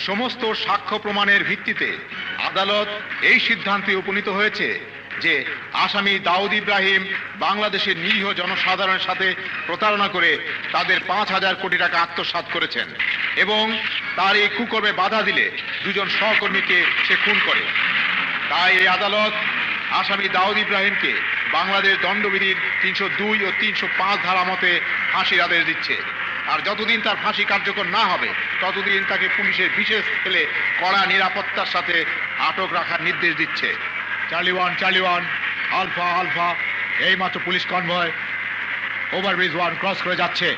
সমস্ত সাক্ষ্য প্রমাণের ভিত্তিতে আদালত এই সিদ্ধান্তে উপনীত হয়েছে যে আসামি দাউদ ইব্রাহিম বাংলাদেশের নিরীহ জনসাধারণের সাথে প্রতারণা করে তাদের 5,000 কোটি টাকা আত্মসাৎ করেছেন এবং তার এই কুকর্মে বাধা দিলে দুজন সহকর্মীকে সে খুন করে। তাই এই আদালত আসামি দাউদ ইব্রাহিমকে বাংলাদেশ দণ্ডবিধির 302 ও 305 ধারা মতে ফাঁসির আদেশ দিচ্ছে। আর যতদিন তার ফাঁসি কার্যকর না হবে ততদিন তাকে পুলিশের বিশেষ সেলে কড়া নিরাপত্তার সাথে আটক রাখার নির্দেশ দিচ্ছে। চার্লি ওয়ান আলফা আলফা, এই মাত্র পুলিশ কনভয় ওভারব্রিজ 1 ক্রস করে যাচ্ছে।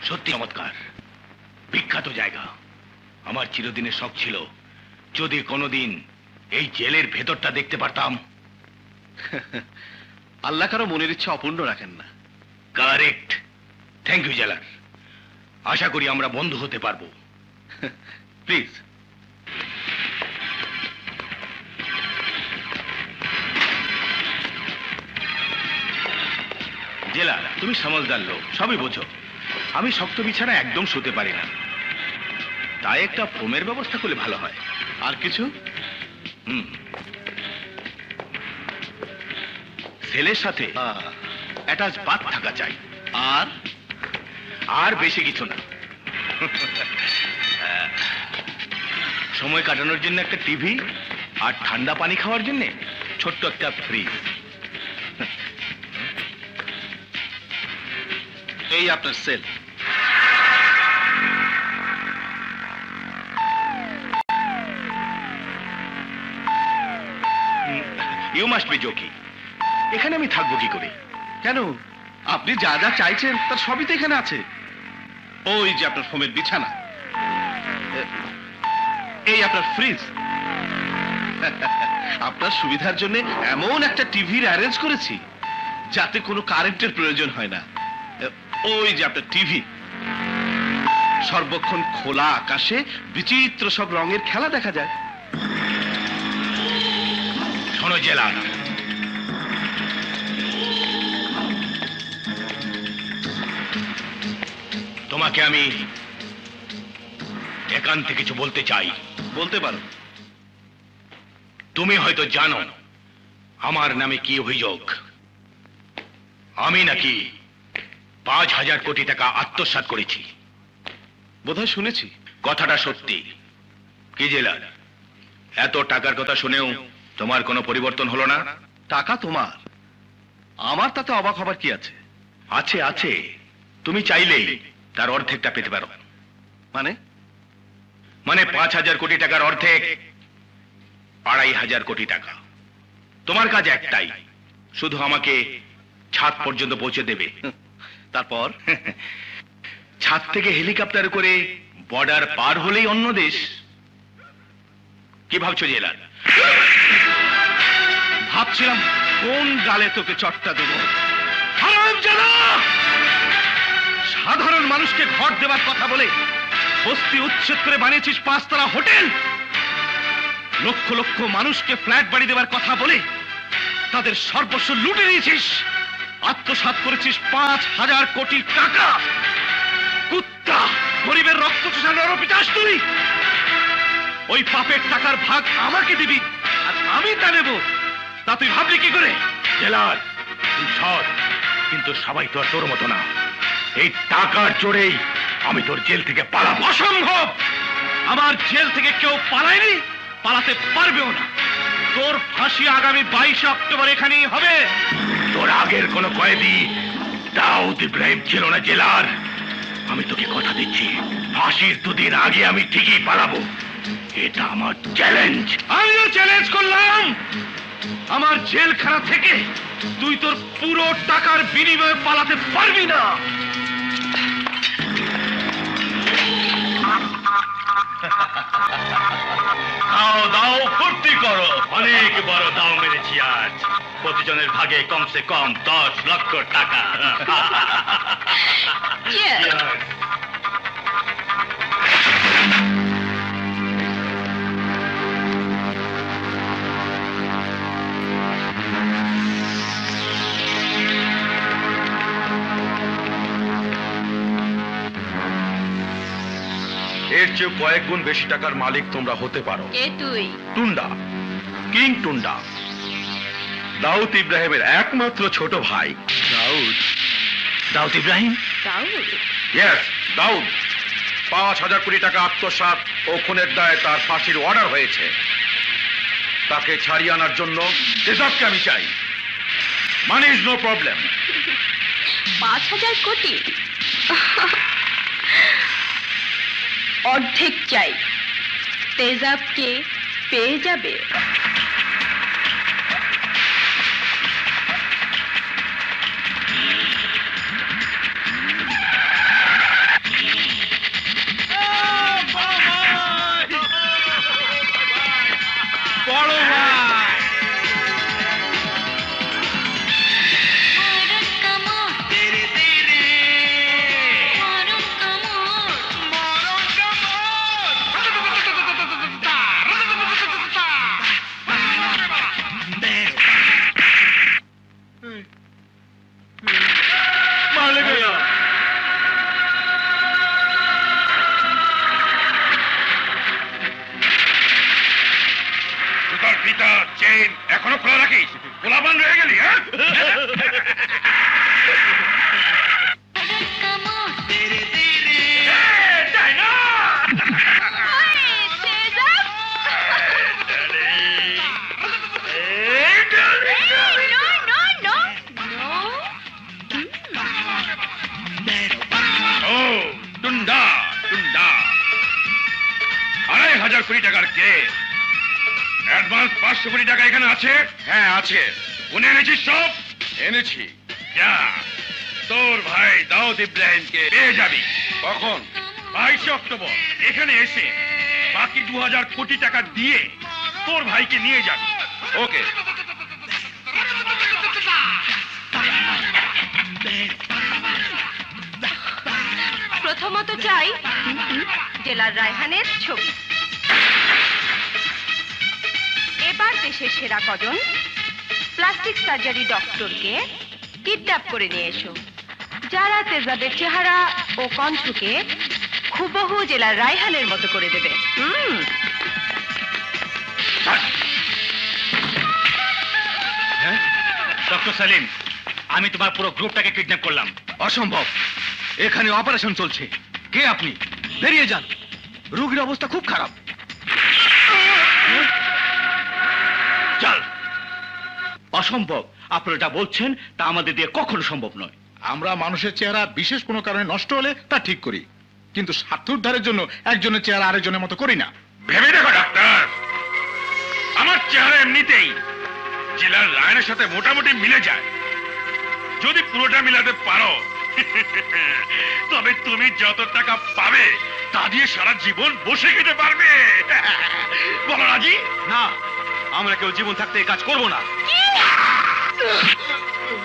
সত্যি চমৎকার, বিখ্যাত জায়গা। আমার চিরদিনের শখ ছিল যদি কোনোদিন এই জেলের ভেতরটা দেখতে পারতাম। আল্লাহ কারো মনের ইচ্ছা অপূর্ণ রাখেন না। কারেক্ট। থ্যাংক ইউ জেলার। আশা করি আমরা বন্ধু হতে পারবো। প্লিজ। জেলার, তুমি সমঝদার লোক, সবই বোঝো। আমি শক্ত বিছানা একদম শুতে পারি না, তাই একটা ফোমের ব্যবস্থা করলে ভালো হয়। আর কিছু? ছেলের সাথে অ্যাটাচ বাথ থাকা চাই। আর বেশি কিছু না। সময় কাটানোর জন্য একটা টিভি, আর ঠান্ডা পানি খাওয়ার জন্য ছোট্ট একটা ফ্রিজ। এই আপনার cell. You must be jokey. এখানে আমি থাকবো কি করে? কেন? আপনি যা যা চাইছেন তার সবই তো এখানে আছে। ওই যে আপনার ফোমের বিছানা, এই আপনার ফ্রিজ, আপনার সুবিধার জন্য এমন একটা টিভির অ্যারেঞ্জ করেছি যাতে কোনো কারেন্টের প্রয়োজন হয় না। ওই যে আপনার টিভি, সর্বক্ষণ খোলা আকাশে বিচিত্র সব রঙের খেলা দেখা যায়। শোনো জেলার, তোমাকে আমি একান্তে কিছু বলতে চাই। বলতে পারো। তুমি হয়তো জানো আমার নামে কি অভিযোগ। আমি নাকি 5,000 কোটি টাকা আত্মসাৎ করেছি। বোধহয় শুনেছি। কথাটা সত্যি। কি জেলার, এত টাকার কথা শুনেও তোমার কোনো পরিবর্তন হলো না? টাকা তোমার, আমার তাতে অবাক হবার কি আছে? আছে আছে, তুমি চাইলেই তার অর্ধেকটা পেতে পারো। মানে? 5,000 কোটি টাকার অর্ধেক 2,500 কোটি টাকা। তোমার কাজ একটাই, শুধু আমাকে ছাদ পর্যন্ত পৌঁছে দেবে। তারপর? ছাদ থেকে হেলিকপ্টার করে বর্ডার পার হলেই অন্য দেশ। কি ভাবছো জেলার? ভাবছিলাম কোন গালে তোকে চটটা দেব। সাধারণ মানুষকে ঘর দেবার কথা বলে বস্তি উচ্ছেদ করে বানিয়েছিস 5 তলা হোটেল। লক্ষ লক্ষ মানুষকে ফ্ল্যাট বাড়ি দেবার কথা বলে তাদের সর্বস্ব লুটে নিয়েছিস। আত্মসাৎ করেছিস 5,000 কোটি টাকা। কুত্তা, গরিবের রক্ত চোষা নরপিশাচ তুই। ওই পাপের টাকার ভাগ আমাকে দিবি আর আমি তা নেব, তা তুই ভাবলি কি করে? জেলার, তুই সৎ, কিন্তু সবাই তো আর তোর মতো না। এই টাকার জোরেই আমি তোর জেল থেকে পালাবো। অসম্ভব! আমার জেল থেকে কেউ পালায়নি, পালাতে পারবেও না। তোর ফাঁসি আগামী 22 অক্টোবর এখানেই হবে। তোর আগের কোন কয়েদি দাউদ ইব্রাহিম ছিল না জেলার। আমি তোকে কথা দিচ্ছি, ফাঁসির 2 দিন আগে আমি ঠিকই পালাবো। এটা আমার চ্যালেঞ্জ। আমিও চ্যালেঞ্জ করলাম, আমার জেলখানা থেকে তুই তোর পুরো টাকার বিনিময়ে পালাতে পারবি না। দাও দাও, ফুর্তি করো। অনেক বড় দাও মেরেছি আজ। প্রতিজনের ভাগে কমসে কম 10 লক্ষ টাকা। এর চেয়ে কয়েক গুণ বেশি টাকার মালিক তোমরা হতে পারো। কে তুই? টুন্ডা, কিং টুন্ডা, দাউদ ইব্রাহিমের একমাত্র ছোট ভাই। দাউদ? দাউদ ইব্রাহিম? দাউদ? ইয়েস, দাউদ। 5,000 কোটি টাকা আত্মসাৎ ও খুনের দায়ে তার ফাঁসির অর্ডার হয়েছে। তাকে ছাড়িয়ে আনার জন্য তেজাবকে আমি চাই। Money is no problem. 5,000 কোটি? অর্ধেক চাই, তেজাবকে পেয়ে যাবে। বড় ভাই! মারলে কেন? তোর পিতা চেন এখনো খোলা রাখিস? গোলাবান রয়ে গেলি? হ্যাঁ, তাই না? ও টুন্ডা, টুন্ডা 2,500 কোটি টাকার কেস। অ্যাডভান্স 500 কোটি টাকা এখানে আছে। হ্যাঁ আছে। উনি এনেছিস সব? এনেছি। যা, তোর ভাই দাউদ ইব্রাহিমকে পেয়ে যাবি। কখন? 22 অক্টোবর এখানে এসে বাকি 2,000 কোটি টাকা দিয়ে তোর ভাইকে নিয়ে যাবি। ওকে। প্রথমত চাই জেলার রায়হানের ছবি। এবার দেশের সেরা কজন প্লাস্টিক সার্জারি ডক্টরকে কিডন্যাপ করে নিয়ে এসো, যারা তেজাবের চেহারা ও কণ্ঠকে হুবহু জেলার রায়হানের মতো করে দেবে। হ্যাঁ? ডক্টর সালিম, আমি তোমার পুরো গ্রুপটাকে কিডন্যাপ করলাম। অসম্ভব, এখানে অপারেশন চলছে। কে আপনি? বেরিয়ে যান, রোগীর অবস্থা খুব খারাপ। চল। অসম্ভব, আপনারা যা বলছেন তা আমাদের দিয়ে কখনো সম্ভব নয়। আমরা মানুষের চেহারা বিশেষ কোনো কারণে নষ্ট হলে তা ঠিক করি, কিন্তু স্বার্থ উদ্ধারের জন্য একজনের চেহারা আরেকজনের মতো করি না। ভেবে দেখো ডাক্তার, আমার চেহারা এমনিতেই জেলার লাইনের সাথে মোটামুটি মিলে যায়। যদি পুরোটা মিলাতে পারো তবে তুমি যত টাকা পাবে তা দিয়ে সারা জীবন বসে খেতে পারবে। বলো রাজি? না, আমরা কেউ জীবন থাকতে এই কাজ করব না।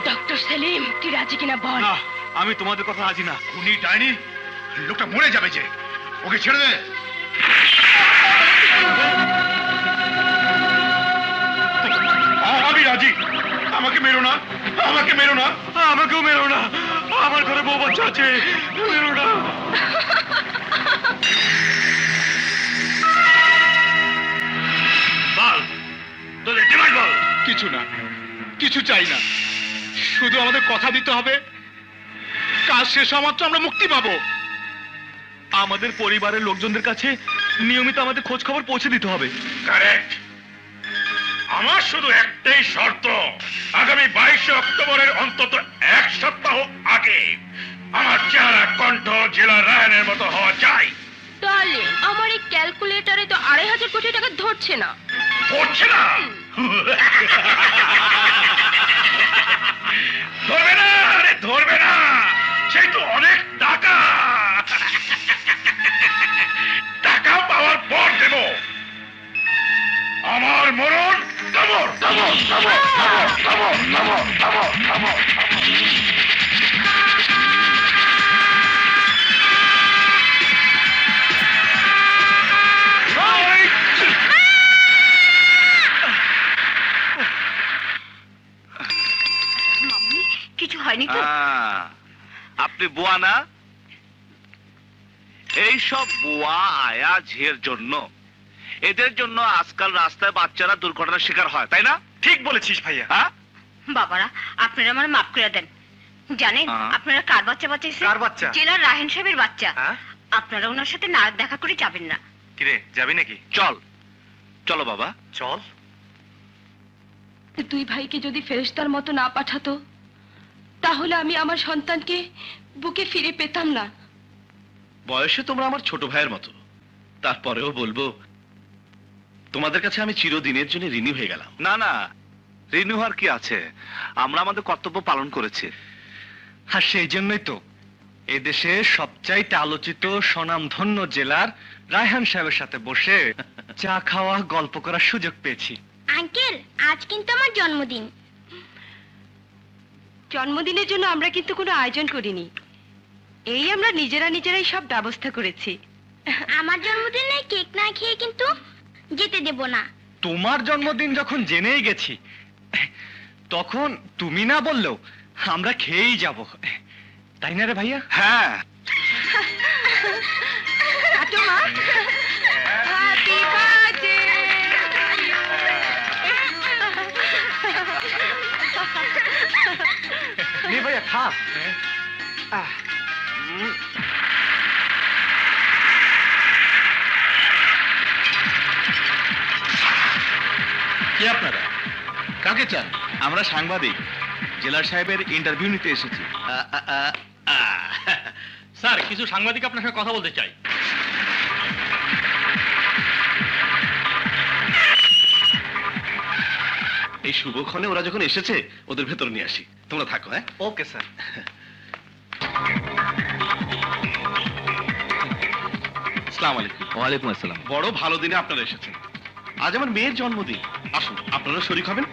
ডক্টর সেলিম, তুই রাজি কিনা বল। না, আমি তোমাদের কথা রাজি না। উনি ডাইনি, লোকটা মরে যাবে যে, ওকে ছেড়ে দে। আমি রাজি, আমাকে মেরো না, আমাকে মেরো না। আমাকেও মেরো না, আমার ঘরে বউ বাচ্চা আছে, মেরো না। বল, তোদের ডিমান্ড বল। কিছু না, কিছু চাই না, শুধু আমাদের কথা দিতে হবে, কাজ শেষ হওয়া মাত্র আমরা মুক্তি পাবো। আমাদের পরিবারের লোকজনদের কাছে নিয়মিত আমাদের খোঁজ খবর পৌঁছে দিতে হবে। কারেক্ট। আমার শুধু একটাই শর্ত, আগামী 22 অক্টোবরের অন্তত 1 সপ্তাহ আগে আমার চেহারা কণ্ঠ জেলা রায়নের মতো হওয়া চাই। ডার্লিং, আমার এই ক্যালকুলেটরে তো 2,500 কোটি টাকা ধরছে না। হচ্ছে না? ধরবে না, আরে ধরবে না, সেই তো অনেক টাকা। টাকা পাওয়ার পর দেব। আমার মরণ থামর, থামর, থামর, থামর, থামর, থামর, থামর, থামর। কিছু হয়নি তো? আপনি বুয়া না? এই সব বুয়া আয়া ঝিয়ের জন্য, এদের জন্য আজকাল রাস্তায় বাচ্চারা দুর্ঘটনার শিকার হয়, তাই না? ঠিক বলেছিস ভাইয়া। হ্যাঁ, বাবারা আপনারা আমার মাফ করে দেন। জানেন আপনারা কার বাচ্চা বাঁচাইছে? কার বাচ্চা? জেলার রাহেন সাহেবের বাচ্চা। হ্যাঁ? আপনারা ওনার সাথে না দেখা করে যাবেন না। কিরে, যাবি নাকি? চল চলো বাবা। চল। দুই ভাইকে যদি ফেরেশতার মতো না পাঠাতো, তাহলে আমি আমার সন্তানকে বুকে ফিরে পেতাম না। বয়সে তোমরা আমার ছোট ভাইয়ের মতো, তারপরেও বলবো তোমাদের কাছে আমি চিরদিনের জন্য ঋণী হয়ে গেলাম। না না, ঋণী হওয়ার কি আছে, আমরা আমাদের কর্তব্য পালন করেছি। আর সেই জন্যই তো এদেশে সবচাইতে আলোচিত স্বনামধন্য জেলার রায়হান সাহেবের সাথে বসে চা খাওয়া, গল্প করার সুযোগ পেয়েছি। আঙ্কেল, আজ কিন্তু আমার জন্মদিন। জন্মদিনের জন্য আমরা কিন্তু কোনো আয়োজন করিনি, এই আমরা নিজেরাই সব ব্যবস্থা করেছি। আমার জন্মদিনে কেক না খেয়ে কিন্তু যেতে দেব না। তোমার জন্মদিন যখন জেনেই গেছি, তখন তুমি না বললেও আমরা খেয়েই যাব, তাই না রে ভাইয়া? হ্যাঁ, কাটো মা। Happy birthday! নে ভাইয়া, খা। কি আপনারা কাকে চান? আমরা সাংবাদিক, জেলার সাহেবের ইন্টারভিউ নিতে এসেছি। স্যার, কিছু সাংবাদিক আপনার সঙ্গে কথা বলতে চাই। এই শুভক্ষণে ওরা যখন এসেছে, ওদের ভেতর নিয়ে আসি। তোমরা থাকো। হ্যাঁ, ওকে স্যার। আসসালামু আলাইকুম। ওয়ালাইকুম আসসালাম। বড় ভালো দিনে আপনারা এসেছেন। আজ আমার মেয়ের জন্মদিন, আসুন আপনারা শরীক হবেন।